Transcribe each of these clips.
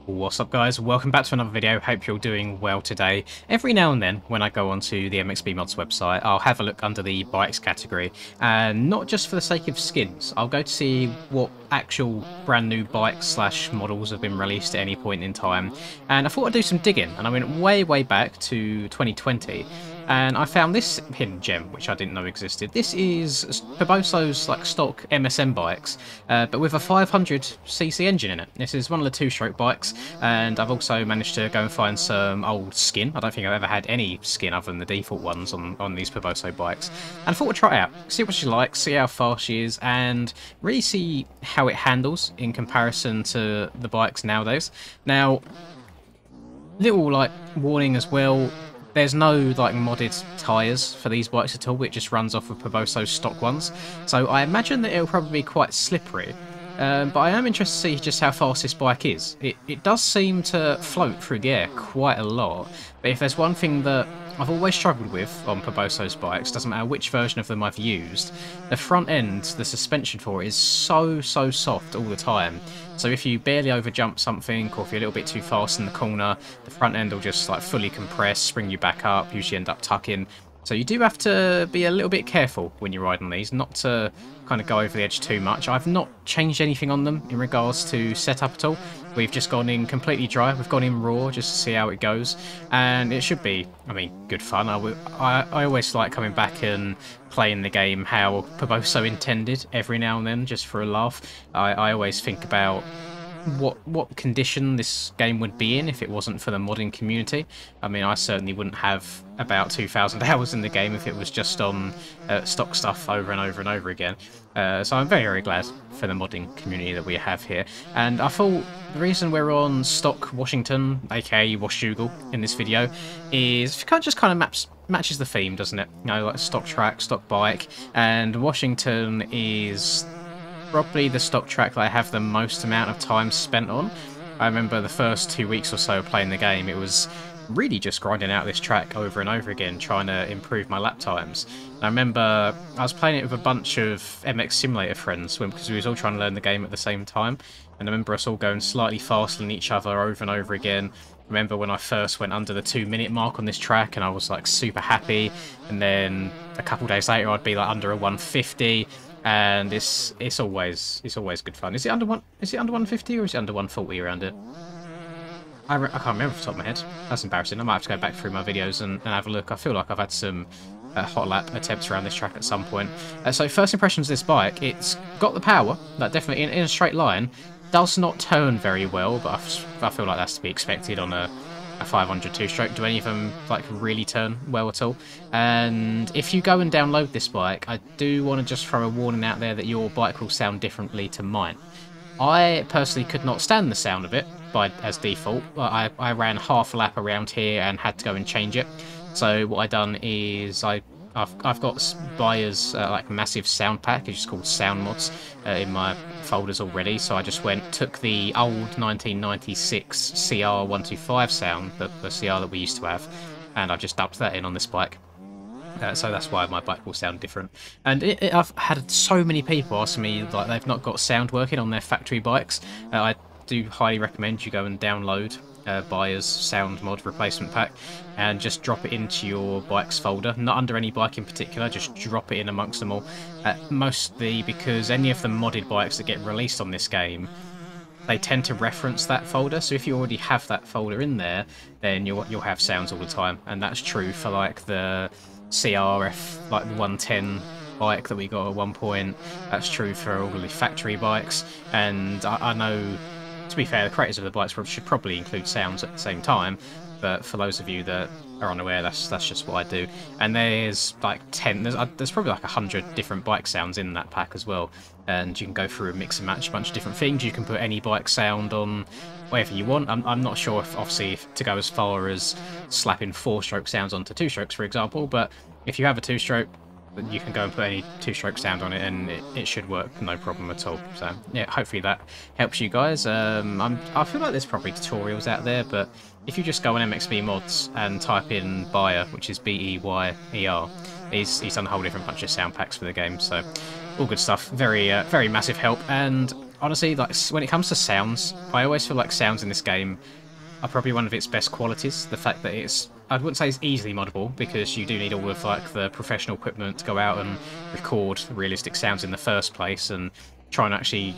What's up guys, welcome back to another video. Hope you're doing well today. Every now and then when I go onto the MXB Mods website, I'll have a look under the bikes category, and not just for the sake of skins. I'll go to see what actual brand new bikes slash models have been released at any point in time, and I thought I'd do some digging, and I went way back to 2020. And I found this hidden gem, which I didn't know existed. This is Piboso's like stock MSM bikes, but with a 500cc engine in it. This is one of the two-stroke bikes, and I've also managed to go and find some old skin. I don't think I've ever had any skin other than the default ones on these Piboso bikes. And I thought we'd try it out, see what she likes, see how fast she is, and really see how it handles in comparison to the bikes nowadays. Now, little like warning as well. There's no like modded tyres for these bikes at all, it just runs off of Piboso's stock ones. So I imagine that it'll probably be quite slippery. But I am interested to see just how fast this bike is. It does seem to float through the air quite a lot, but if there's one thing that I've always struggled with on Piboso's bikes, doesn't matter which version of them I've used, the front end, the suspension for it is so soft all the time. So if you barely overjump something, or if you're a little bit too fast in the corner, the front end will just like fully compress, spring you back up, usually end up tucking. So you do have to be a little bit careful when you're riding these, not to kind of go over the edge too much. I've not changed anything on them in regards to setup at all. We've just gone in completely dry. We've gone in raw just to see how it goes, and it should be, I mean, good fun. I always like coming back and playing the game how Piboso intended every now and then, just for a laugh. I always think about what condition this game would be in if it wasn't for the modding community. I mean, I certainly wouldn't have about 2,000 hours in the game if it was just on stock stuff over and over again. So I'm very glad for the modding community that we have here. And I thought the reason we're on stock Washington, aka Washougal, in this video is it just kind of matches the theme, doesn't it? You know, like stock track, stock bike, and Washington is probably the stock track that I have the most amount of time spent on. I remember the first 2 weeks or so playing the game, it was really just grinding out this track over and over again, trying to improve my lap times. And I remember I was playing it with a bunch of MX Simulator friends because we was all trying to learn the game at the same time. And I remember us all going slightly faster than each other over and over again. I remember when I first went under the 2-minute mark on this track and I was like super happy. And then a couple days later I'd be like under a 150. And it's always good fun. Is it under 150 or is it under 140 around it? I can't remember off the top of my head. That's embarrassing. I might have to go back through my videos and have a look. I feel like I've had some hot lap attempts around this track at some point. So first impressions of this bike, it's got the power, like definitely in a straight line. Does not turn very well, but I feel like that's to be expected on a 500 two-stroke. Do any of them like really turn well at all? And if you go and download this bike, I do want to just throw a warning out there that your bike will sound differently to mine. I personally could not stand the sound of it as default. I ran half a lap around here and had to go and change it. So what I done is I've got Bayer's like massive sound package, it's called Sound Mods, in my folders already. So I just took the old 1996 CR125 sound, the CR that we used to have, and I just dubbed that in on this bike. So that's why my bike will sound different. And I've had so many people ask me like they've not got sound working on their factory bikes. I do highly recommend you go and download Bayer's sound mod replacement pack and just drop it into your bikes folder, not under any bike in particular, just drop it in amongst them all, mostly because any of the modded bikes that get released on this game, they tend to reference that folder. So if you already have that folder in there, then you'll have sounds all the time, and that's true for like the CRF like 110 bike that we got at one point. That's true for all the factory bikes, and I know, to be fair, the creators of the bikes should probably include sounds at the same time, but for those of you that are unaware, that's just what I do. And there's like 10, there's probably like 100 different bike sounds in that pack as well, and you can go through and mix and match a bunch of different things. You can put any bike sound on whatever you want. I'm not sure if obviously to go as far as slapping 4-stroke sounds onto 2-strokes, for example, but if you have a 2-stroke, you can go and put any 2-stroke sound on it and it should work no problem at all. So yeah, hopefully that helps you guys. I feel like there's probably tutorials out there, but if you just go on MXB Mods and type in Beyer, which is Beyer, he's done a whole different bunch of sound packs for the game, so all good stuff. Very massive help. And honestly, like when it comes to sounds, I always feel like sounds in this game are probably one of its best qualities. The fact that it's, I wouldn't say it's easily moddable, because you do need all of like the professional equipment to go out and record realistic sounds in the first place, and try and actually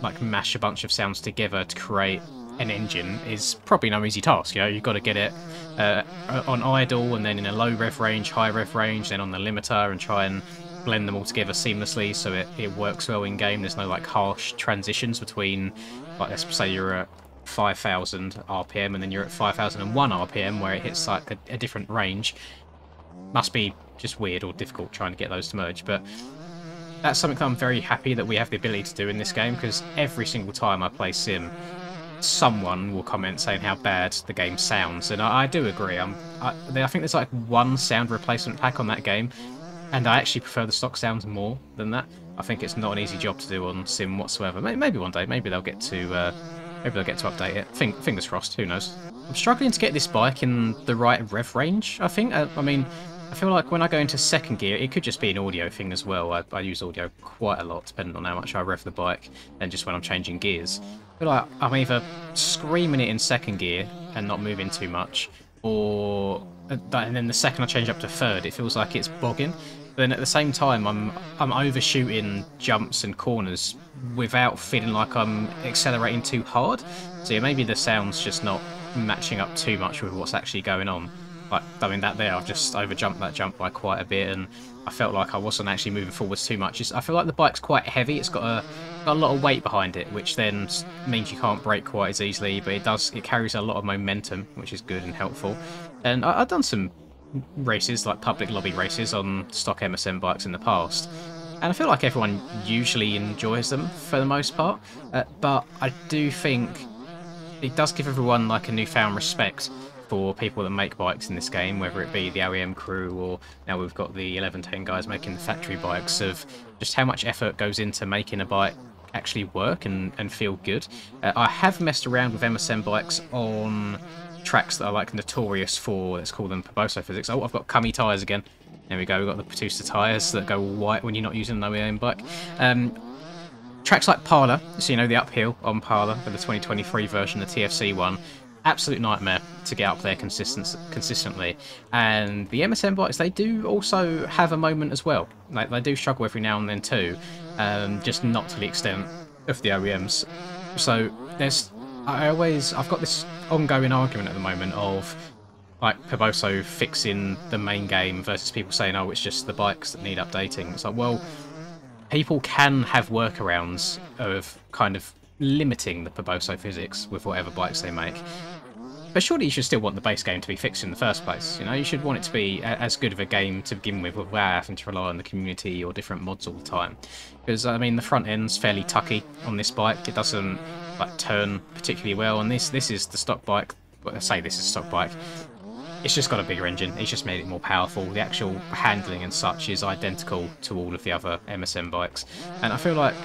like mash a bunch of sounds together to create an engine is probably no easy task. You know, you've got to get it on idle, and then in a low rev range, high rev range, then on the limiter, and try and blend them all together seamlessly so it works well in game. There's no like harsh transitions between, like, let's say you're at 5,000 RPM and then you're at 5,001 RPM where it hits like a different range. Must be just weird or difficult trying to get those to merge, but that's something that I'm very happy that we have the ability to do in this game, because every single time I play Sim, someone will comment saying how bad the game sounds, and I do agree. I think there's like one sound replacement pack on that game, and I actually prefer the stock sounds more than that. I think it's not an easy job to do on Sim whatsoever. Maybe one day, maybe they'll get to update it. Fingers crossed. Who knows? I'm struggling to get this bike in the right rev range, I think. I mean, I feel like when I go into second gear, it could just be an audio thing as well. I use audio quite a lot, depending on how much I rev the bike, and just when I'm changing gears. I feel like I'm either screaming it in second gear and not moving too much, or and then the second I change up to third, it feels like it's bogging. But then at the same time, I'm overshooting jumps and corners without feeling like I'm accelerating too hard. So yeah, maybe the sound's just not matching up too much with what's actually going on. Like, I mean, that there, I've just overjumped that jump by quite a bit, and I felt like I wasn't actually moving forwards too much. I feel like the bike's quite heavy. It's got a lot of weight behind it, which then means you can't brake quite as easily, but it carries a lot of momentum, which is good and helpful. And I've done some races, like public lobby races, on stock MSM bikes in the past, and I feel like everyone usually enjoys them for the most part, but I do think it does give everyone like a newfound respect for people that make bikes in this game, whether it be the OEM crew or now we've got the 1110 guys making the factory bikes, of just how much effort goes into making a bike actually work and feel good. I have messed around with MSM bikes on tracks that are like notorious for, let's call them piboso physics. Oh, I've got cummy tyres again. There we go, we've got the Patusa tyres that go white when you're not using an OEM bike. Tracks like Parla, so you know the uphill on Parla for the 2023 version, the TFC one, absolute nightmare to get up there consistently. And the MSM bikes, they do also have a moment as well. Like, they do struggle every now and then too, just not to the extent of the OEMs. So I've got this ongoing argument at the moment of like piboso fixing the main game versus people saying, oh, it's just the bikes that need updating. It's like, well, people can have workarounds of kind of limiting the piboso physics with whatever bikes they make. But surely you should still want the base game to be fixed in the first place. You know, you should want it to be as good of a game to begin with without having to rely on the community or different mods all the time. Because, I mean, the front end's fairly tucky on this bike. It doesn't like turn particularly well, and this is the stock bike. Well, I say this is stock bike. It's just got a bigger engine. It's just made it more powerful. The actual handling and such is identical to all of the other MSM bikes. And I feel like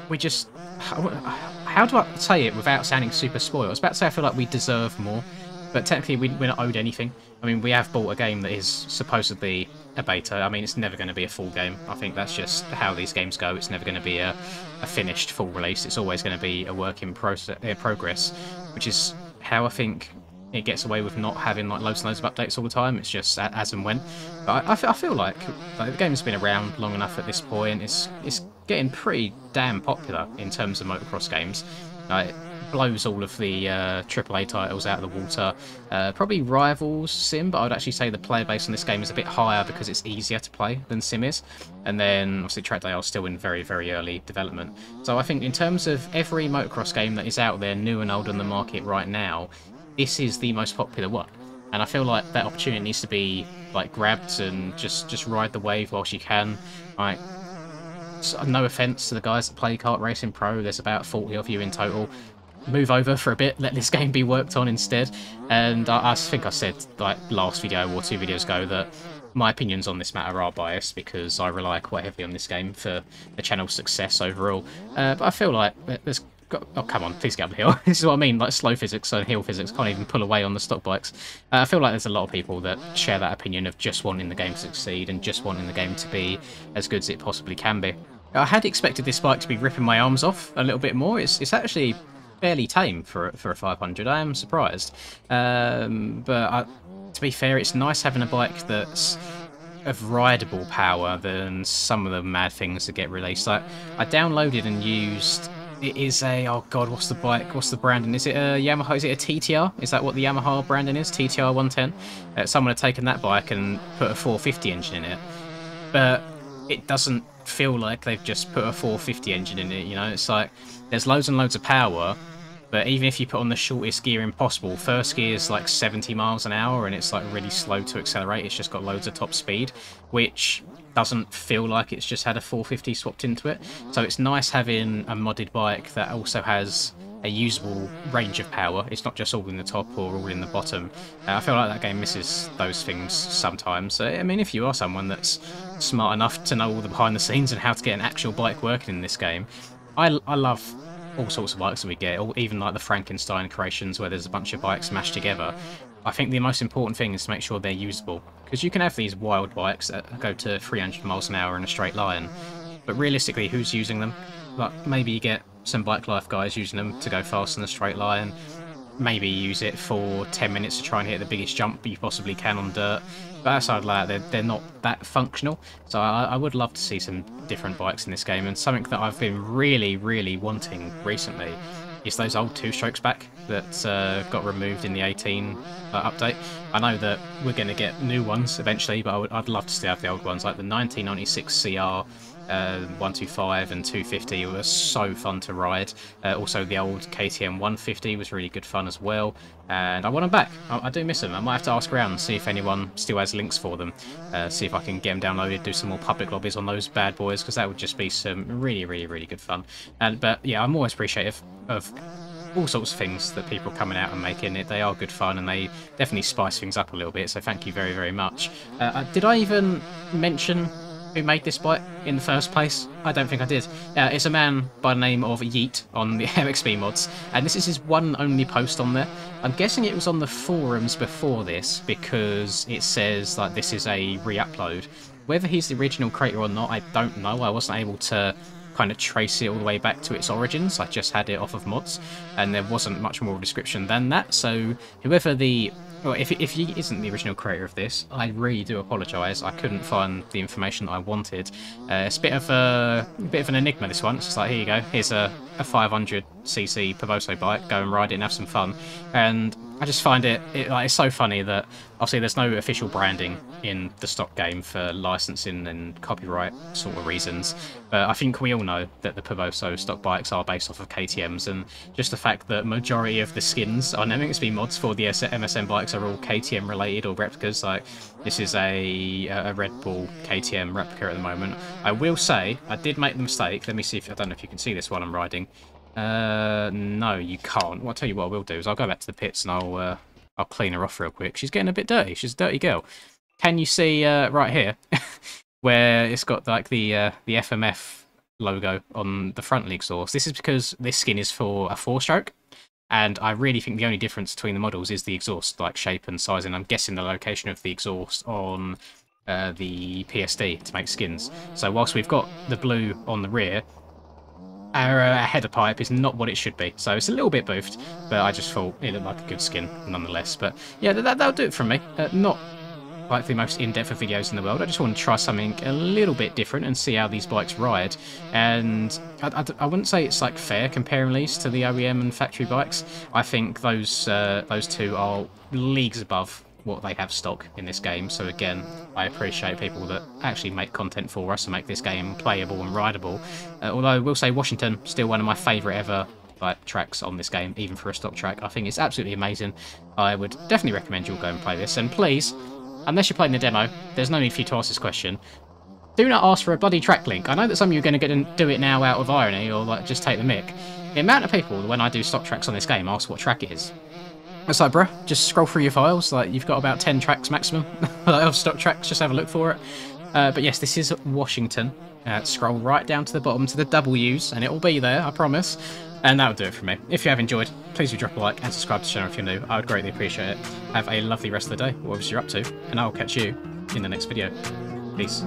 we just... How do I say it without sounding super spoiled? I was about to say I feel like we deserve more, but technically we're not owed anything. I mean, we have bought a game that is supposedly a beta. I mean, it's never going to be a full game. I think that's just how these games go. It's never going to be a finished full release. It's always going to be a work in progress, which is how I think it gets away with not having like loads and loads of updates all the time. It's just as and when. But I feel like the game's been around long enough at this point. It's getting pretty damn popular in terms of motocross games. It blows all of the AAA titles out of the water. Probably rivals Sim, but I would actually say the player base on this game is a bit higher because it's easier to play than Sim is. And then obviously Track Day are still in very, very early development. So I think in terms of every motocross game that is out there, new and old on the market right now, this is the most popular one. And I feel like that opportunity needs to be like grabbed and just ride the wave whilst you can. Like, so no offence to the guys that play Kart Racing Pro, there's about 40 of you in total. Move over for a bit, let this game be worked on instead. And I think I said like last video or 2 videos ago that my opinions on this matter are biased because I rely quite heavily on this game for the channel's success overall. But I feel like there's oh, come on, please get up the hill. This is what I mean, like slow physics and hill physics can't even pull away on the stock bikes. I feel like there's a lot of people that share that opinion of just wanting the game to succeed and just wanting the game to be as good as it possibly can be. I had expected this bike to be ripping my arms off a little bit more. It's actually fairly tame for a 500. I am surprised. To be fair, it's nice having a bike that's of rideable power than some of the mad things that get released. Like, I downloaded and used. It is a, oh god, what's the bike? What's the branding? Is it a Yamaha? Is it a TTR? Is that what the Yamaha branding is? TTR 110. Someone had taken that bike and put a 450 engine in it, but it doesn't feel like they've just put a 450 engine in it. You know, it's like there's loads and loads of power. But even if you put on the shortest gearing possible, first gear is like 70 miles an hour and it's like really slow to accelerate. It's just got loads of top speed, which doesn't feel like it's just had a 450 swapped into it. So it's nice having a modded bike that also has a usable range of power. It's not just all in the top or all in the bottom. I feel like that game misses those things sometimes. I mean, if you are someone that's smart enough to know all the behind the scenes and how to get an actual bike working in this game, I love all sorts of bikes that we get, or even like the Frankenstein creations where there's a bunch of bikes mashed together. I think the most important thing is to make sure they're usable, because you can have these wild bikes that go to 300 miles an hour in a straight line, but realistically, who's using them? Like, maybe you get some bike life guys using them to go fast in a straight line. Maybe use it for 10 minutes to try and hit the biggest jump you possibly can on dirt. But outside of that, they're not that functional. So I would love to see some different bikes in this game. And something that I've been really, really wanting recently is those old two-strokes back that got removed in the 18 update. I know that we're going to get new ones eventually, but I'd love to still have the old ones, like the 1996 CR. 125 and 250 were so fun to ride. Also the old KTM 150 was really good fun as well, and I want them back. I do miss them. I might have to ask around and see if anyone still has links for them, see if I can get them downloaded, do some more public lobbies on those bad boys, because that would just be some really, really, really good fun. But yeah, I'm always appreciative of all sorts of things that people are coming out and making. They are good fun, and they definitely spice things up a little bit, so thank you very, very much. Did I even mention who made this bike in the first place? I don't think I did. It's a man by the name of Yeet on the MXB mods, and this is his one and only post on there. I'm guessing it was on the forums before this, because it says like this is a re-upload. Whether he's the original creator or not, I don't know. I wasn't able to kind of trace it all the way back to its origins. I just had it off of mods, and there wasn't much more description than that. So whoever the well, if he isn't the original creator of this, I really do apologise. I couldn't find the information that I wanted. It's a bit of an enigma, this one. It's just like, here you go. Here's a 500cc piboso bike. Go and ride it and have some fun. And I just find it's so funny that obviously there's no official branding in the stock game for licensing and copyright sort of reasons, but I think we all know that the piboso stock bikes are based off of KTMs, and just the fact that majority of the skins on MXB mods for the MSN bikes are all KTM related or replicas. Like, this is a Red Bull KTM replica at the moment. I will say I did make the mistake. Let me see if I don't know if you can see this while I'm riding. No, you can't. Well, I'll tell you what I will do is I'll go back to the pits and I'll clean her off real quick. She's getting a bit dirty. She's a dirty girl. Can you see right here where it's got like the FMF logo on the frontal exhaust? This is because this skin is for a 4-stroke, and I really think the only difference between the models is the exhaust like shape and size, and I'm guessing the location of the exhaust on the PSD to make skins. So whilst we've got the blue on the rear, our header pipe is not what it should be, so it's a little bit boofed, but I just thought it looked like a good skin nonetheless. But yeah, that'll do it from me. Not like the most in-depth of videos in the world. I just want to try something a little bit different and see how these bikes ride. And I wouldn't say it's like fair comparing these to the OEM and factory bikes. I think those two are leagues above what they have stock in this game. So again, I appreciate people that actually make content for us and make this game playable and rideable. Although I will say Washington, still one of my favourite ever tracks on this game, even for a stock track. I think it's absolutely amazing. I would definitely recommend you all go and play this. And please, unless you're playing the demo, there's no need for you to ask this question. Do not ask for a bloody track link. I know that some of you are going to get and do it now out of irony, or like just take the mick. The amount of people, when I do stock tracks on this game, ask what track it is. It's like, bruh, just scroll through your files. Like, you've got about 10 tracks maximum of stock tracks. Just have a look for it. But yes, this is Washington. Scroll right down to the bottom to the W's, and it will be there, I promise. And that'll do it for me. If you have enjoyed, please do drop a like and subscribe to the channel if you're new. I would greatly appreciate it. Have a lovely rest of the day, whatever you're up to, and I'll catch you in the next video. Peace.